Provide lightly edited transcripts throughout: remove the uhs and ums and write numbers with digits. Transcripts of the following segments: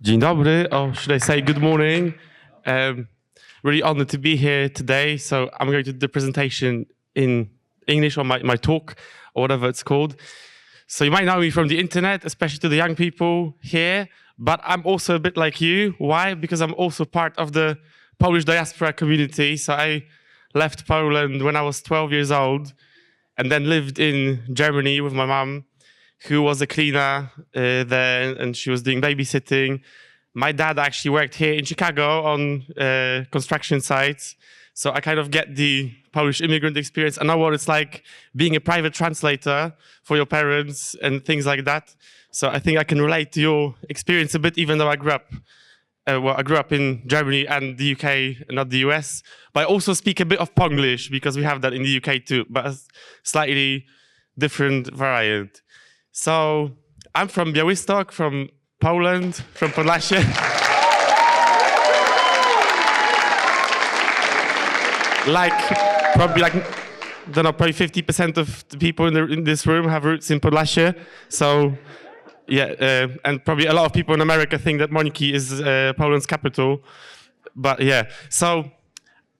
Dzień dobry, or should I say good morning? Really honored to be here today. So I'm going to do the presentation in English, or my talk, or whatever it's called. So you might know me from the internet, especially to the young people here, but I'm also a bit like you. Why? Because I'm also part of the Polish diaspora community. So I left Poland when I was 12 years old and then lived in Germany with my mom, who was a cleaner there, and she was doing babysitting. My dad actually worked here in Chicago on construction sites, so I kind of get the Polish immigrant experience. I know what it's like being a private translator for your parents and things like that. So I think I can relate to your experience a bit, even though I grew up in Germany and the UK, not the US. But I also speak a bit of Ponglish because we have that in the UK too, but a slightly different variant. So I'm from Białystok, from Poland, from Podlasia. Probably 50% of the people in this room have roots in Podlasia. So yeah, and probably a lot of people in America think that Moniki is Poland's capital. But yeah, so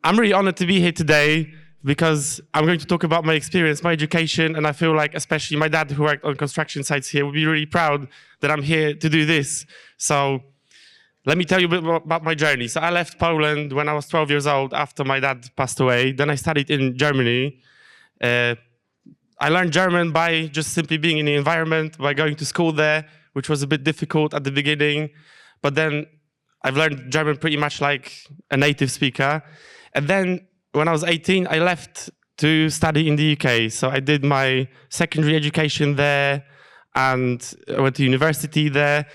I'm really honored to be here today because I'm going to talk about my experience, my education, and I feel like especially my dad, who worked on construction sites here, would be really proud that I'm here to do this. So let me tell you a bit more about my journey. So I left Poland when I was 12 years old after my dad passed away. Then I studied in Germany. I learned German by just simply being in the environment, by going to school there, which was a bit difficult at the beginning. But then I've learned German pretty much like a native speaker. And then when I was 18, I left to study in the UK. So I did my secondary education there and I went to university there.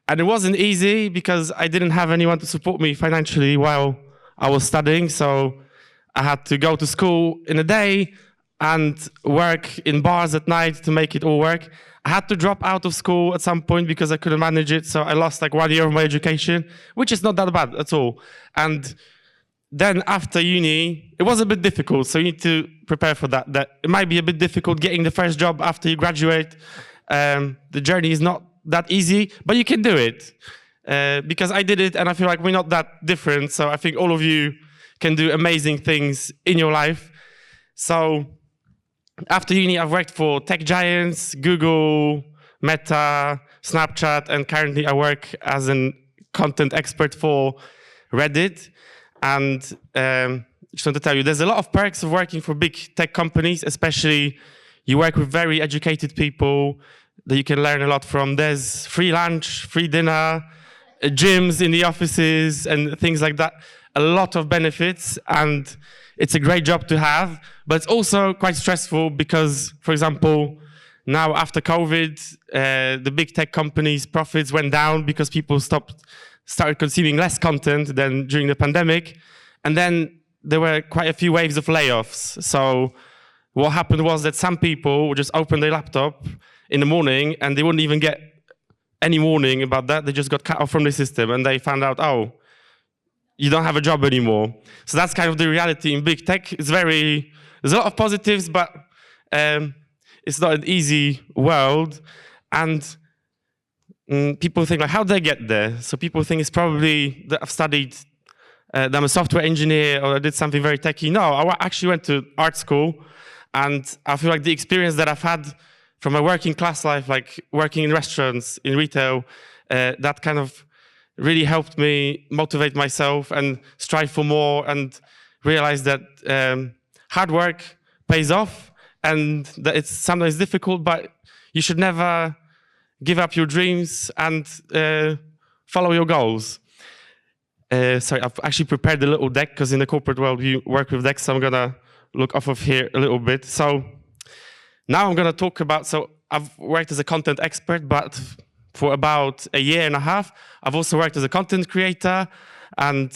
And it wasn't easy because I didn't have anyone to support me financially while I was studying. So I had to go to school in a day and work in bars at night to make it all work. I had to drop out of school at some point because I couldn't manage it. So I lost like 1 year of my education, which is not that bad at all. And then after uni, it was a bit difficult. So you need to prepare for that. That it might be a bit difficult getting the first job after you graduate. The journey is not that easy, but you can do it. Because I did it and I feel like we're not that different. So I think all of you can do amazing things in your life. So after uni, I've worked for tech giants, Google, Meta, Snapchat, and currently I work as a content expert for Reddit. And just want to tell you, there's a lot of perks of working for big tech companies, especially you work with very educated people that you can learn a lot from. There's free lunch, free dinner, gyms in the offices, and things like that. A lot of benefits, and it's a great job to have, but it's also quite stressful because, for example, now after COVID, the big tech companies' profits went down because people started consuming less content than during the pandemic. And then there were quite a few waves of layoffs. So what happened was that some people would just open their laptop in the morning and they wouldn't even get any warning about that. They just got cut off from the system and they found out, oh, you don't have a job anymore. So that's kind of the reality in big tech. There's a lot of positives, but it's not an easy world. And people think, like, how did I get there? So people think it's probably that I've studied, that I'm a software engineer or I did something very techy. No, I actually went to art school. And I feel like the experience that I've had from my working class life, like working in restaurants, in retail, that kind of really helped me motivate myself and strive for more and realize that hard work pays off and that it's sometimes difficult, but you should never give up your dreams and follow your goals. Sorry, I've actually prepared a little deck because in the corporate world we work with decks, so I'm gonna look off of here a little bit. So now I'm gonna talk about, so I've worked as a content expert, but for about a year and a half, I've also worked as a content creator and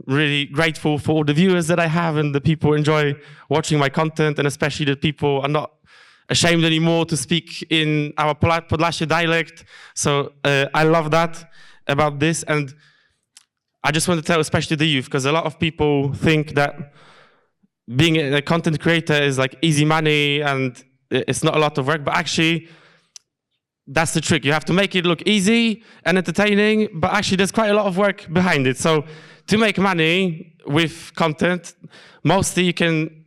really grateful for all the viewers that I have and the people who enjoy watching my content, and especially that people are not ashamed anymore to speak in our Podlasia dialect. So I love that about this. And I just want to tell especially the youth, because a lot of people think that being a content creator is like easy money and it's not a lot of work, but actually that's the trick. You have to make it look easy and entertaining, but actually there's quite a lot of work behind it. So to make money with content, mostly you can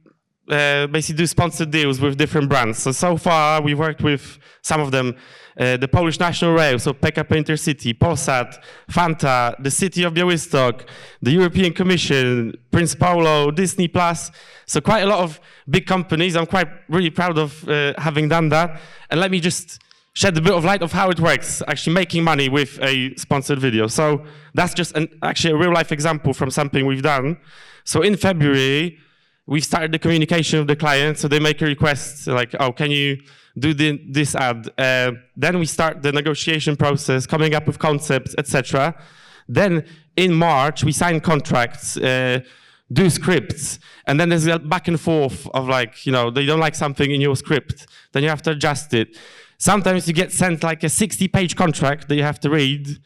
basically do sponsored deals with different brands. So far we worked with some of them, the Polish National Rail, so PKP Intercity, Polsat, Fanta, the City of Białystok, the European Commission, Prince Paulo, Disney Plus. So quite a lot of big companies. I'm quite really proud of having done that. And let me just shed a bit of light of how it works, actually making money with a sponsored video. So that's just actually a real life example from something we've done. So in February, we started the communication with the client. So they make a request like, oh, can you do this ad? Then we start the negotiation process, coming up with concepts, etc. Then in March, we sign contracts, do scripts, and then there's a back and forth of like, you know, they don't like something in your script, then you have to adjust it. Sometimes you get sent like a 60-page contract that you have to read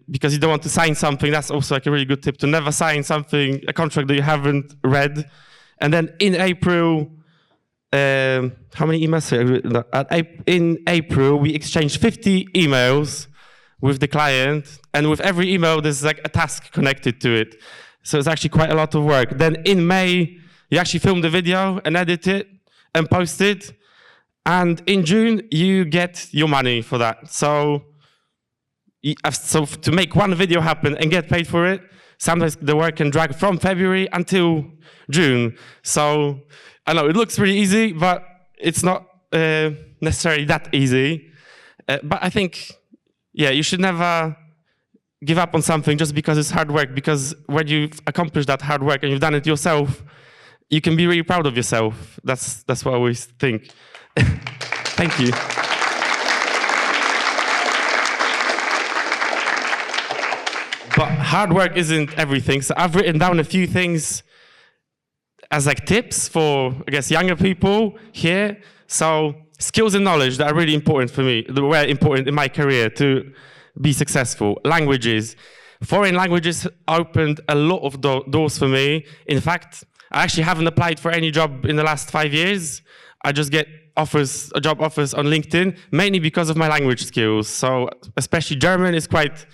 because you don't want to sign something. That's also like a really good tip, to never sign something, a contract that you haven't read. And then in April, how many emails? In April, we exchanged 50 emails with the client, and with every email, there's like a task connected to it. So it's actually quite a lot of work. Then in May, you actually film the video and edit it and post it. And in June, you get your money for that. So to make one video happen and get paid for it, sometimes the work can drag from February until June. So I know it looks really easy, but it's not necessarily that easy. But I think, yeah, you should never give up on something just because it's hard work, because when you've accomplished that hard work and you've done it yourself, you can be really proud of yourself. That's what I always think. Thank you. But hard work isn't everything. So I've written down a few things as like tips for, I guess, younger people here. So skills and knowledge that are really important for me, that were important in my career to be successful. Languages. Foreign languages opened a lot of doors for me. In fact, I actually haven't applied for any job in the last 5 years. I just get job offers on LinkedIn, mainly because of my language skills. So especially German is quite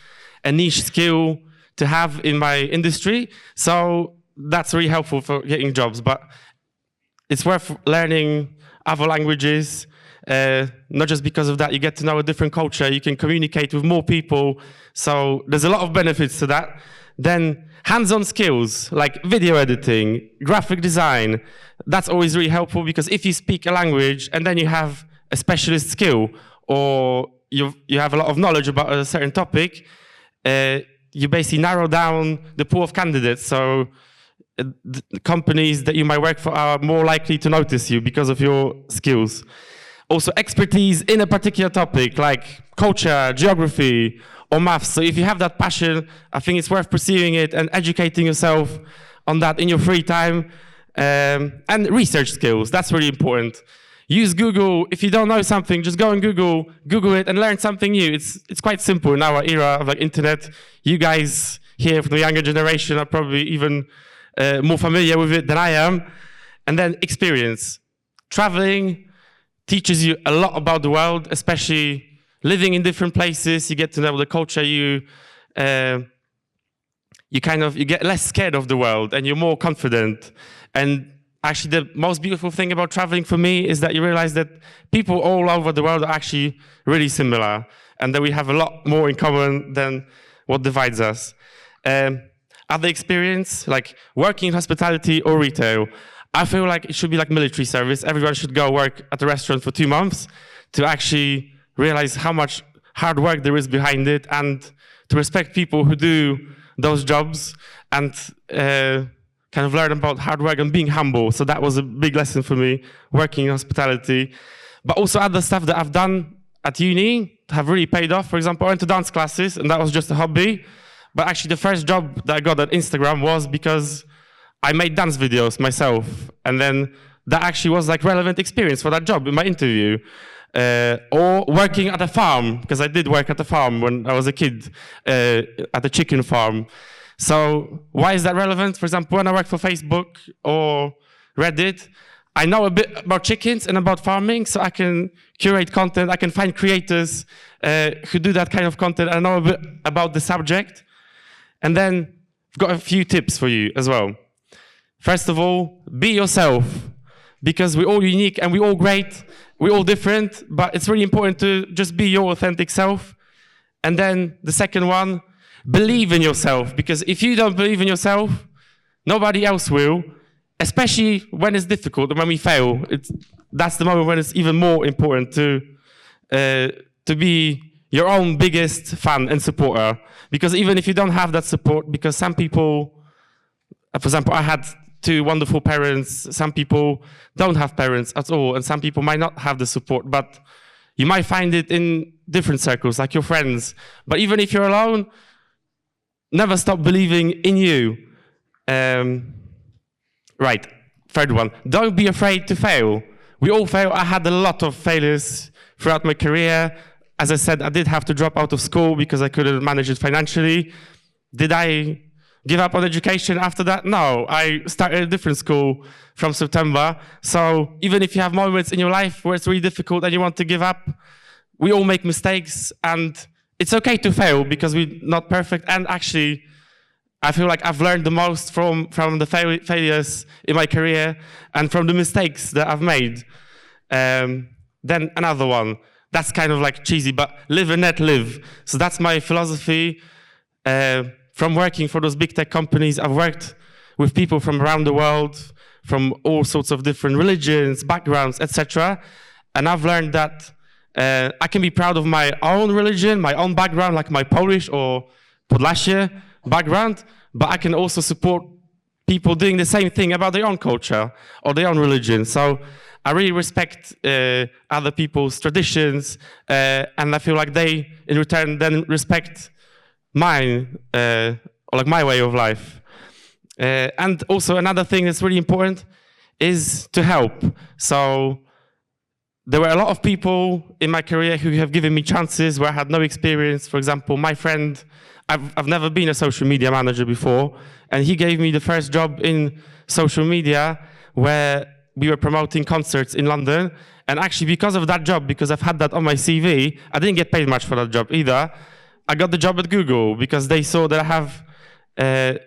a niche skill to have in my industry. So that's really helpful for getting jobs. But it's worth learning other languages. Not just because of that, you get to know a different culture, you can communicate with more people. So there's a lot of benefits to that. Then hands-on skills like video editing, graphic design, that's always really helpful, because if you speak a language and then you have a specialist skill, or you have a lot of knowledge about a certain topic, you basically narrow down the pool of candidates. So the companies that you might work for are more likely to notice you because of your skills. Also expertise in a particular topic like culture, geography, or maths. So if you have that passion, I think it's worth pursuing it and educating yourself on that in your free time. And research skills, that's really important. Use Google. If you don't know something, just go on Google it and learn something new. It's quite simple in our era of like internet. You guys here from the younger generation are probably even more familiar with it than I am. And then experience. Traveling teaches you a lot about the world, especially living in different places. You get to know the culture. You get less scared of the world, and you're more confident. And actually, the most beautiful thing about traveling for me is that you realize that people all over the world are actually really similar, and that we have a lot more in common than what divides us. Other experience, like working in hospitality or retail, I feel like it should be like military service. Everyone should go work at a restaurant for 2 months to actually realize how much hard work there is behind it, and to respect people who do those jobs, and kind of learn about hard work and being humble. So that was a big lesson for me, working in hospitality. But also other stuff that I've done at uni have really paid off. For example, I went to dance classes, and that was just a hobby. But actually the first job that I got at Instagram was because I made dance videos myself. And then that actually was like relevant experience for that job in my interview. Or working at a farm, because I did work at a farm when I was a kid, at a chicken farm. So why is that relevant? For example, when I worked for Facebook or Reddit, I know a bit about chickens and about farming, so I can curate content. I can find creators who do that kind of content. I know a bit about the subject. And then I've got a few tips for you as well. First of all, be yourself, because we're all unique and we're all great. We're all different, but it's really important to just be your authentic self. And then the second one, believe in yourself, because if you don't believe in yourself, nobody else will, especially when it's difficult and when we fail. That's the moment when it's even more important to be your own biggest fan and supporter. Because even if you don't have that support, because some people, for example, I had 2 wonderful parents, some people don't have parents at all, and some people might not have the support, but you might find it in different circles, like your friends. But even if you're alone, never stop believing in you. Right, third one, don't be afraid to fail. We all fail. I had a lot of failures throughout my career. As I said, I did have to drop out of school because I couldn't manage it financially. Did I give up on education after that? No, I started a different school from September. So even if you have moments in your life where it's really difficult and you want to give up, we all make mistakes, and it's okay to fail because we're not perfect. And actually, I feel like I've learned the most from the failures in my career and from the mistakes that I've made. Then another one, that's kind of like cheesy, but live and let live. So that's my philosophy. From working for those big tech companies, I've worked with people from around the world, from all sorts of different religions, backgrounds, etc. And I've learned that I can be proud of my own religion, my own background, like my Polish or Podlasia background, but I can also support people doing the same thing about their own culture or their own religion. So I really respect other people's traditions, and I feel like they, in return, then respect mine, or like my way of life. And also another thing that's really important is to help. So there were a lot of people in my career who have given me chances where I had no experience. For example, my friend, I've never been a social media manager before, and he gave me the first job in social media where we were promoting concerts in London. And actually, because of that job, because I've had that on my CV, I didn't get paid much for that job either. I got the job at Google because they saw that I have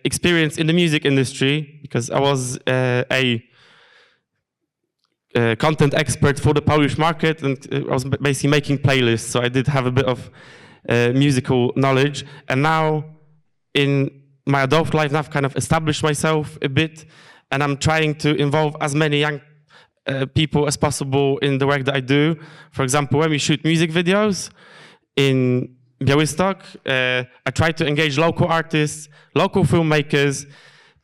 experience in the music industry, because I was a content expert for the Polish market, and I was basically making playlists, so I did have a bit of musical knowledge. And now in my adult life, I've kind of established myself a bit, and I'm trying to involve as many young people as possible in the work that I do. For example, when we shoot music videos in Białystok, I try to engage local artists, local filmmakers,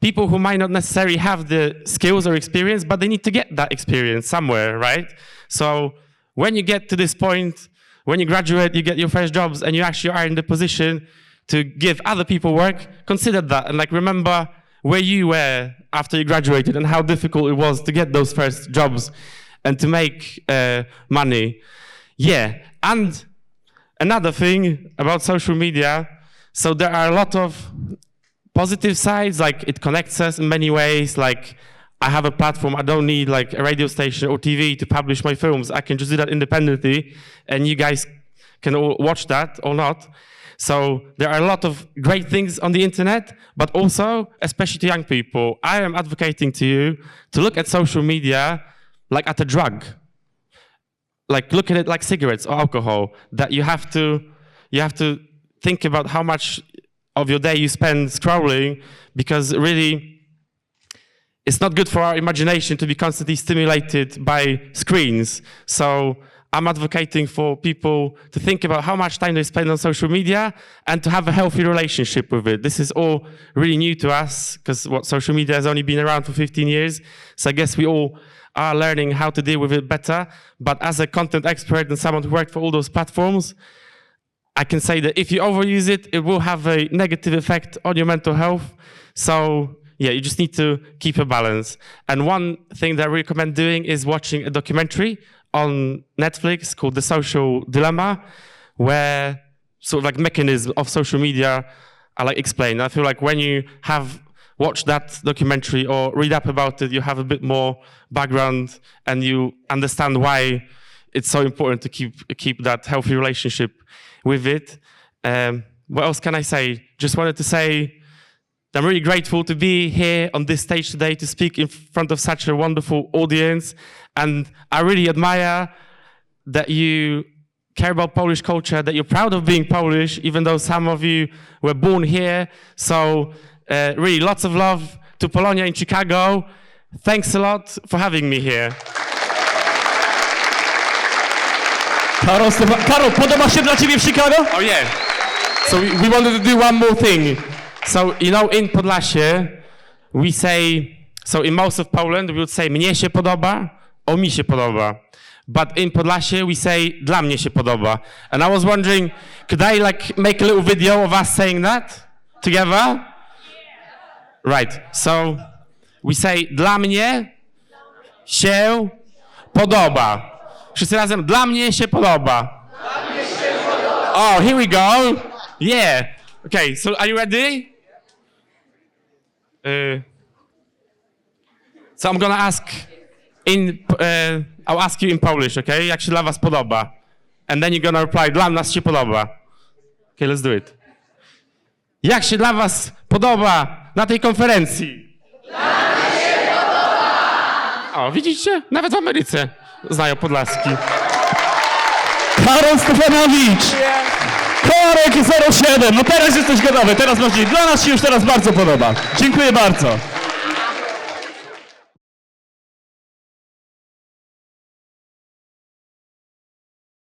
people who might not necessarily have the skills or experience, but they need to get that experience somewhere, right? So when you get to this point, when you graduate, you get your first jobs, and you actually are in the position to give other people work, consider that, and like remember where you were after you graduated and how difficult it was to get those first jobs and to make money. Yeah, and another thing about social media, so there are a lot of positive sides, like it connects us in many ways. Like I have a platform, I don't need like a radio station or TV to publish my films. I can just do that independently, and you guys can all watch that or not. So there are a lot of great things on the internet, but also, especially to young people, I am advocating to you to look at social media like at a drug. Like look at it like cigarettes or alcohol, that you have to think about how much of your day you spend scrolling, because really it's not good for our imagination to be constantly stimulated by screens. So I'm advocating for people to think about how much time they spend on social media and to have a healthy relationship with it. This is all really new to us, because social media has only been around for 15 years. So I guess we all are learning how to deal with it better. But as a content expert and someone who worked for all those platforms, I can say that if you overuse it, it will have a negative effect on your mental health. So yeah, you just need to keep a balance. And one thing that I recommend doing is watching a documentary on Netflix called The Social Dilemma, where sort of like mechanisms of social media are like explained. I feel like when you have watch that documentary or read up about it, you have a bit more background and you understand why it's so important to keep that healthy relationship with it. What else can I say? Just wanted to say I'm really grateful to be here on this stage today to speak in front of such a wonderful audience. And I really admire that you care about Polish culture, that you're proud of being Polish, even though some of you were born here. So really lots of love to Polonia in Chicago. Thanks a lot for having me here. Karol, podoba się dla ciebie w Chicago? Oh yeah. So we wanted to do one more thing. So, you know, in Podlasie, we say, so in most of Poland, we would say mnie się podoba, o mi się podoba. But in Podlasie, we say dla mnie się podoba. And I was wondering, could I like make a little video of us saying that together? Right, so we say dla mnie się podoba. Wszyscy razem, dla mnie się podoba. Oh, here we go. Yeah. Okay, so are you ready? So I'm gonna ask I'll ask you in Polish, okay? Jak się dla was podoba? And then you're gonna reply, dla nas się podoba. Okay, let's do it. Jak się dla was podoba na tej konferencji? Dla mnie się podoba! O, widzicie? Nawet w Ameryce znają podlaski. Karol Stefanowicz! Korek 07, no teraz jesteś gotowy, teraz masz, dla nas się już teraz bardzo podoba. Dziękuję bardzo.